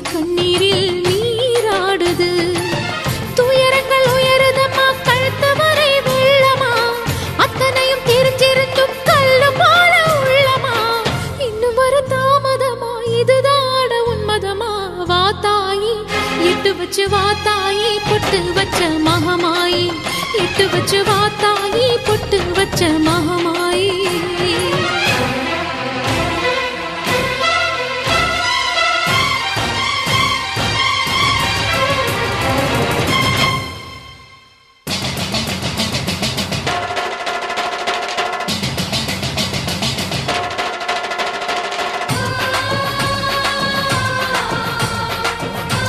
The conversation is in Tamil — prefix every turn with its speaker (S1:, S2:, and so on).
S1: கண்ணீரில் நீராடுது. துயரங்கள் உயருதம்மா, கழுத்து வரை வெள்ளமா, அத்தனையும் தெரிஞ்சிருந்தும் கல்லு போல உள்ளமா. இன்னும் வர தாமதமா, இதுதாட உன்மதமா? வா தாயி, எட்டு வச்சு வா தாயி, பொட்டு வச்ச மகமாயி. எட்டு வச்சு வா தாயி, பொட்டு வச்ச மகமாயி.